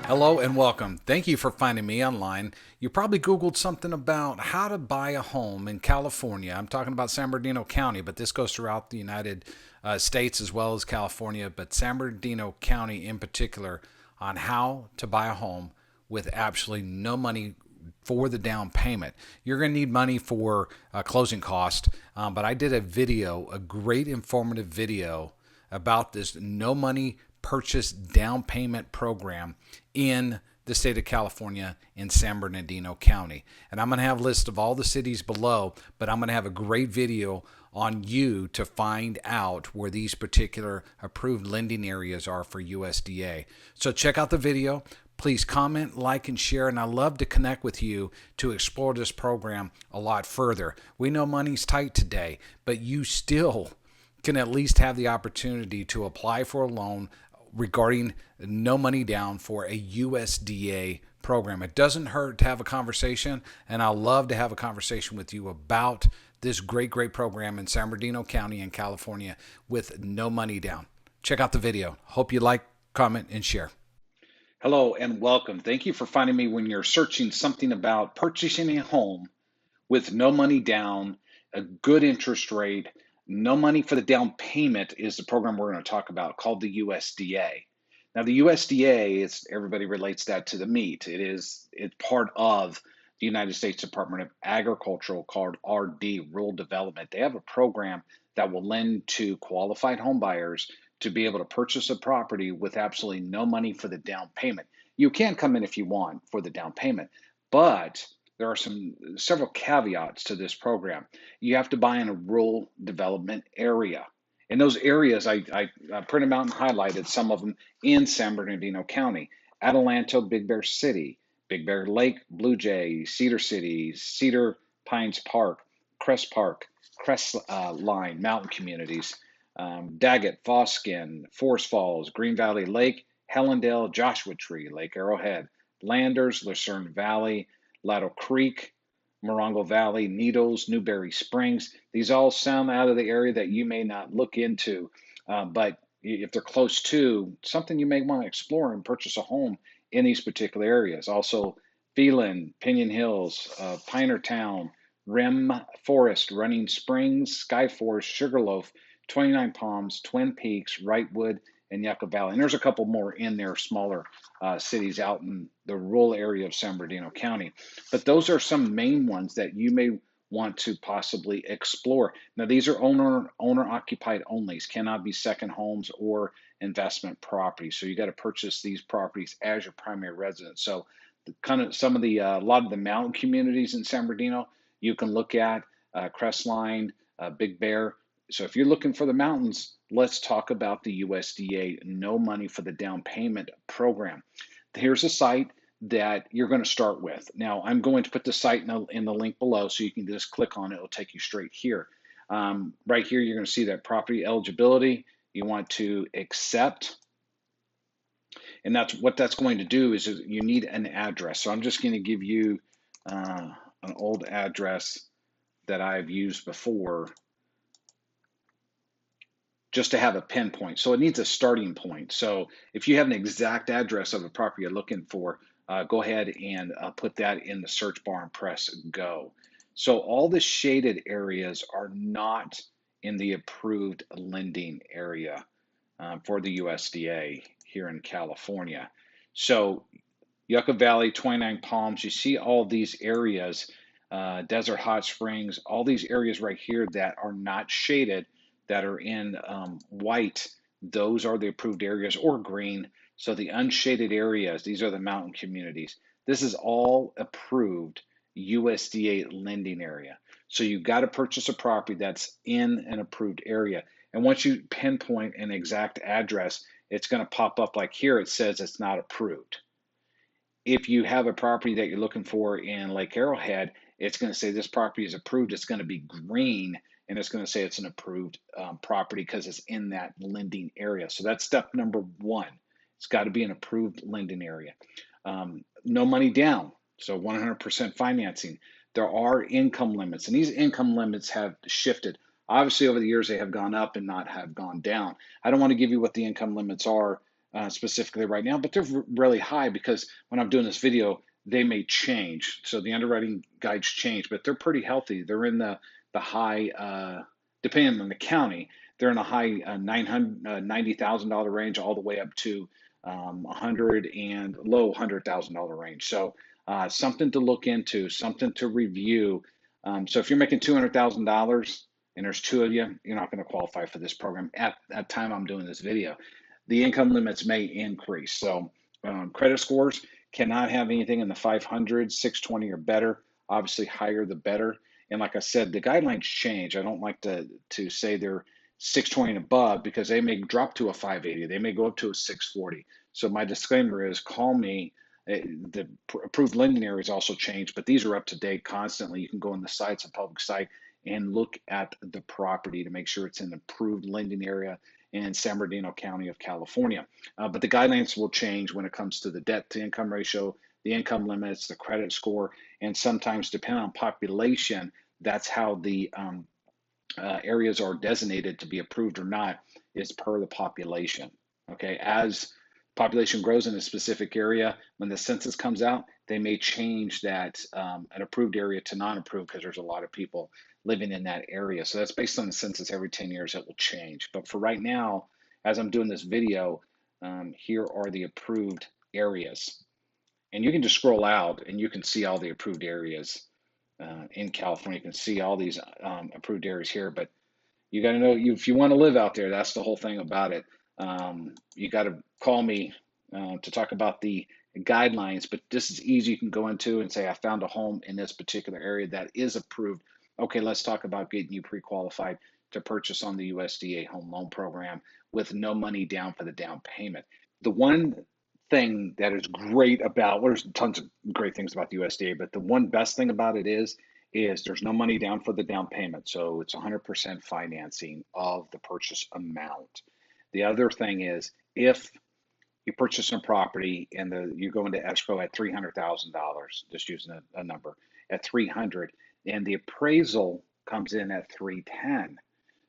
Hello and welcome. Thank you for finding me online. You probably Googled something about how to buy a home in California. I'm talking about San Bernardino County, but this goes throughout the United States as well as California, but San Bernardino County in particular on how to buy a home with absolutely no money for the down payment. You're going to need money for closing cost, but I did a video, a great informative video about this no money purchase down payment program in the state of California in San Bernardino County. And I'm going to have a list of all the cities below, but I'm going to have a great video on you to find out where these particular approved lending areas are for USDA. So check out the video. Please comment, like, and share, and I love to connect with you to explore this program a lot further. We know money's tight today, but you still can at least have the opportunity to apply for a loan regarding no money down for a USDA program. It doesn't hurt to have a conversation, and I'll love to have a conversation with you about this great program in San Bernardino County in California with no money down. Check out the video. Hope you like, comment, and share. Hello and welcome. Thank you for finding me when you're searching something about purchasing a home with no money down, a good interest rate. No money for the down payment is the program we're going to talk about called the USDA. Now, the USDA is everybody relates that to the meat. It's part of the United States Department of Agriculture called RD, Rural Development. They have a program that will lend to qualified home buyers to be able to purchase a property with absolutely no money for the down payment. You can come in if you want for the down payment, but there are several caveats to this program. You have to buy in a rural development area. In those areas, I printed them out and highlighted some of them in San Bernardino County. Adelanto, Big Bear City, Big Bear Lake, Blue Jay, Cedar City, Cedarpines Park, Crestline, mountain communities, Daggett, Foskin, Forest Falls, Green Valley Lake, Helendale, Joshua Tree, Lake Arrowhead, Landers, Lucerne Valley, Lytle Creek, Morongo Valley, Needles, Newberry Springs. These all sound out of the area that you may not look into, but if they're close to, something you may want to explore and purchase a home in these particular areas. Also, Phelan, Pinon Hills, Pinertown, Rimforest, Running Springs, Skyforest, Sugarloaf, Twentynine Palms, Twin Peaks, Wrightwood, and Yucca Valley. And there's a couple more in there, smaller cities out in the rural area of San Bernardino County. But those are some main ones that you may want to possibly explore. Now, these are owner occupied onlys, cannot be second homes or investment properties. So you got to purchase these properties as your primary residence. So kind of some of the a lot of the mountain communities in San Bernardino you can look at, Crestline, Big Bear. So if you're looking for the mountains, let's talk about the USDA no money for the down payment program. Here's a site that you're going to start with. Now, I'm going to put the site in the link below so you can just click on it. It'll take you straight here. Right here, you're going to see that property eligibility. You want to accept. And that's what that's going to do is you need an address. So I'm just going to give you an old address that I've used before just to have a pinpoint. So it needs a starting point. So if you have an exact address of a property you're looking for, go ahead and put that in the search bar and press go. So all the shaded areas are not in the approved lending area for the USDA here in California. So Yucca Valley, Twentynine Palms, you see all these areas, Desert Hot Springs, all these areas right here that are not shaded, that are in white, those are the approved areas, or green. So the unshaded areas, these are the mountain communities. This is all approved USDA lending area. So you've got to purchase a property that's in an approved area. And once you pinpoint an exact address, it's going to pop up like here. It says it's not approved. If you have a property that you're looking for in Lake Arrowhead, it's going to say this property is approved. It's going to be green, and it's going to say it's an approved property because it's in that lending area. So that's step number one. It's got to be an approved lending area. No money down, so 100% financing. There are income limits, and these income limits have shifted. Obviously, over the years, they have gone up and not have gone down. I don't want to give you what the income limits are specifically right now, but they're really high because when I'm doing this video, they may change. So the underwriting guides change, but they're pretty healthy. They're in the high, depending on the county, they're in the high $90,000 range all the way up to 100 and low $100,000 range. So something to look into, something to review. So if you're making $200,000 and there's two of you, you're not going to qualify for this program at the time I'm doing this video. The income limits may increase. So credit scores cannot have anything in the 500, 620 or better. Obviously, higher the better. And like I said, the guidelines change. I don't like to say they're 620 and above because they may drop to a 580. They may go up to a 640. So my disclaimer is call me. The approved lending areas also change, but these are up to date constantly. You can go on the site, a public site, and look at the property to make sure it's an approved lending area in San Bernardino County of California. But the guidelines will change when it comes to the debt to income ratio, the income limits, the credit score, and sometimes depending on population, that's how the areas are designated to be approved or not is per the population. Okay, as population grows in a specific area, when the census comes out, they may change that an approved area to non-approved because there's a lot of people living in that area. So that's based on the census. Every 10 years it will change. But for right now, as I'm doing this video, here are the approved areas. And you can just scroll out and you can see all the approved areas in California. You can see all these approved areas here, but you got to know if you want to live out there, that's the whole thing about it. You got to call me to talk about the guidelines, but this is easy. You can go into and say, I found a home in this particular area that is approved. Okay, let's talk about getting you pre-qualified to purchase on the USDA Home Loan Program with no money down for the down payment. The one thing that is great about, well, there's tons of great things about the USDA, but the one best thing about it is there's no money down for the down payment. So it's 100% financing of the purchase amount. The other thing is if you purchase a property and you go into escrow at $300,000, just using a number at 300, and the appraisal comes in at 310.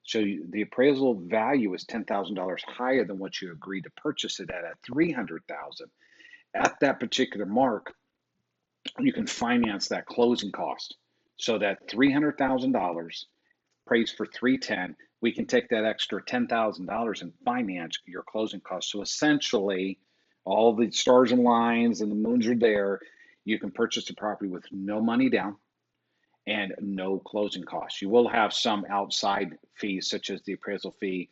So the appraisal value is $10,000 higher than what you agreed to purchase it at 300,000. At that particular mark, you can finance that closing cost. So that $300,000 appraised for 310, we can take that extra $10,000 and finance your closing costs. So essentially, all the stars and lines and the moons are there. You can purchase the property with no money down and no closing costs. You will have some outside fees, such as the appraisal fee,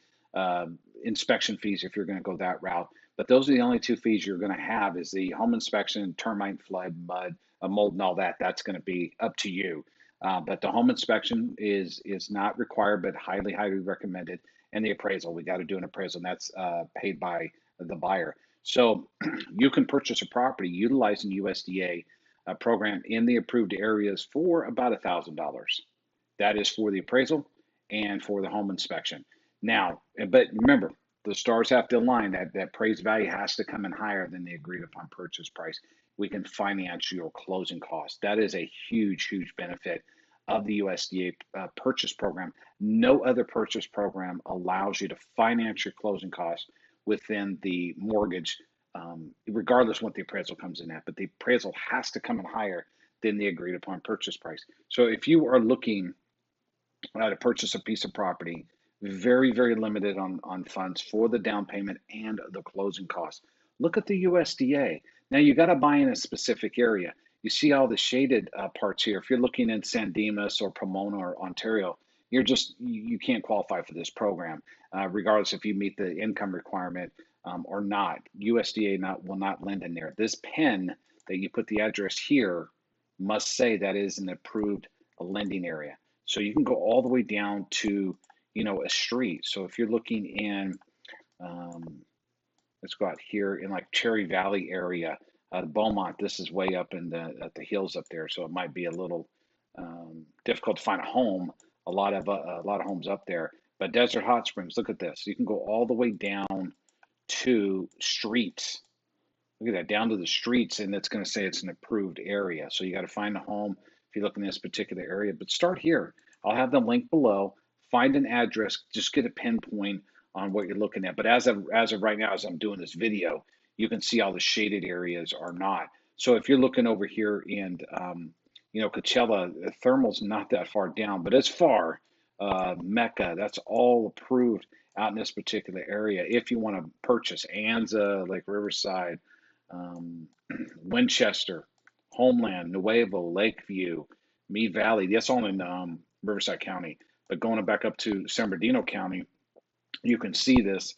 inspection fees, if you're going to go that route. But those are the only two fees you're going to have: is the home inspection, termite, flood, mud, mold, and all that. That's going to be up to you. But the home inspection is not required, but highly, highly recommended. And the appraisal, we got to do an appraisal, and that's paid by the buyer. So you can purchase a property utilizing USDA program in the approved areas for about $1,000. That is for the appraisal and for the home inspection. Now, but remember, the stars have to align. That appraised value has to come in higher than the agreed upon purchase price. We can finance your closing costs. That is a huge, huge benefit of the USDA purchase program. No other purchase program allows you to finance your closing costs within the mortgage, regardless of what the appraisal comes in at. But the appraisal has to come in higher than the agreed upon purchase price. So if you are looking to purchase a piece of property, very, very limited on funds for the down payment and the closing costs, look at the USDA. Now you got to buy in a specific area. You see all the shaded parts here. If you're looking in San Dimas or Pomona or Ontario, you can't qualify for this program, regardless if you meet the income requirement or not. USDA will not lend in there. This pen that you put the address here must say that is an approved lending area. So you can go all the way down to a street. So if you're looking in, let's go out here in like Cherry Valley area, Beaumont. This is way up in the hills up there, so it might be a little difficult to find a home. A lot of homes up there. But Desert Hot Springs, look at this. You can go all the way down to streets. Look at that, down to the streets, and it's going to say it's an approved area. So you got to find a home if you look in this particular area. But start here. I'll have the link below. Find an address. Just get a pinpoint on what you're looking at. But as of right now, as I'm doing this video, you can see all the shaded areas are not. So if you're looking over here in Coachella, thermal's not that far down, but it's far. Mecca, that's all approved out in this particular area. If you want to purchase Anza, Lake Riverside, um, Winchester, Homeland, Nuevo, Lakeview, Meade Valley, that's all in Riverside County. But going back up to San Bernardino County, you can see this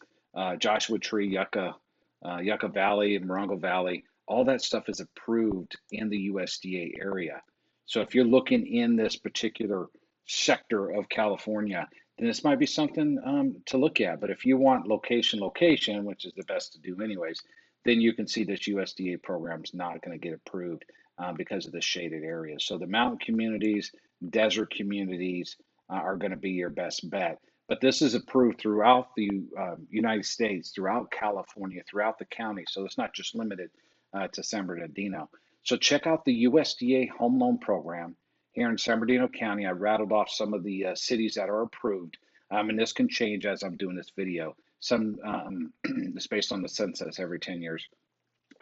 Joshua Tree, Yucca Valley, and Morongo Valley. All that stuff is approved in the USDA area. So if you're looking in this particular sector of California, then this might be something to look at. But if you want location, which is the best to do anyways, then you can see this USDA program is not going to get approved because of the shaded areas. So the mountain communities, desert communities are going to be your best bet. But this is approved throughout the United States, throughout California, throughout the county. So it's not just limited to San Bernardino. So check out the USDA Home Loan Program here in San Bernardino County. I rattled off some of the cities that are approved, and this can change as I'm doing this video. Some it's based on the census every 10 years.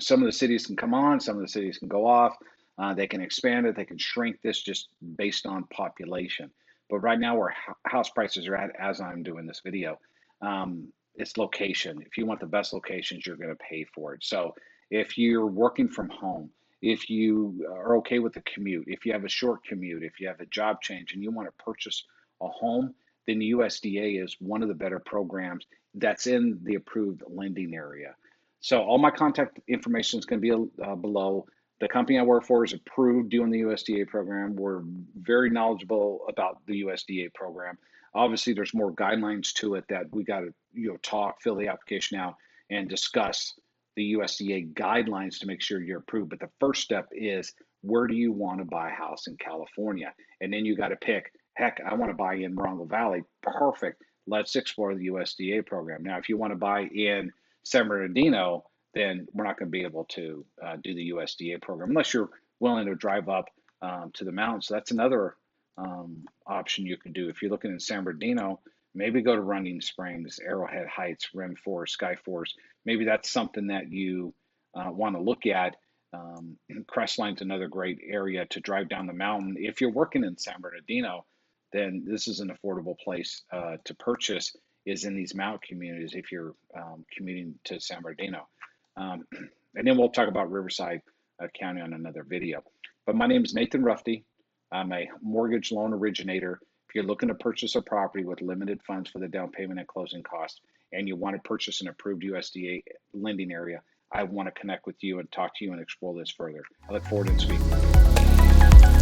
Some of the cities can come on, some of the cities can go off. They can expand it, they can shrink this just based on population. But right now, where house prices are at as I'm doing this video, it's location. If you want the best locations, you're going to pay for it. So if you're working from home, if you are okay with the commute, if you have a short commute, if you have a job change and you want to purchase a home, then the USDA is one of the better programs that's in the approved lending area. So all my contact information is going to be below. The company I work for is approved doing the USDA program. We're very knowledgeable about the USDA program. Obviously, there's more guidelines to it that we got to fill the application out, and discuss the USDA guidelines to make sure you're approved. But the first step is, where do you want to buy a house in California? And then you got to pick, heck, I want to buy in Morongo Valley. Perfect. Let's explore the USDA program. Now, if you want to buy in San Bernardino, then we're not going to be able to do the USDA program unless you're willing to drive up to the mountains. So that's another option you can do. If you're looking in San Bernardino, maybe go to Running Springs, Arrowhead Heights, Rimforest, Skyforest. Maybe that's something that you want to look at. Crestline's another great area to drive down the mountain. If you're working in San Bernardino, then this is an affordable place to purchase, is in these mountain communities if you're commuting to San Bernardino. And then we'll talk about Riverside County on another video. But my name is Nathan Rufty. I'm a mortgage loan originator. If you're looking to purchase a property with limited funds for the down payment and closing costs, and you want to purchase an approved USDA lending area, I want to connect with you and talk to you and explore this further. I look forward to speaking with you.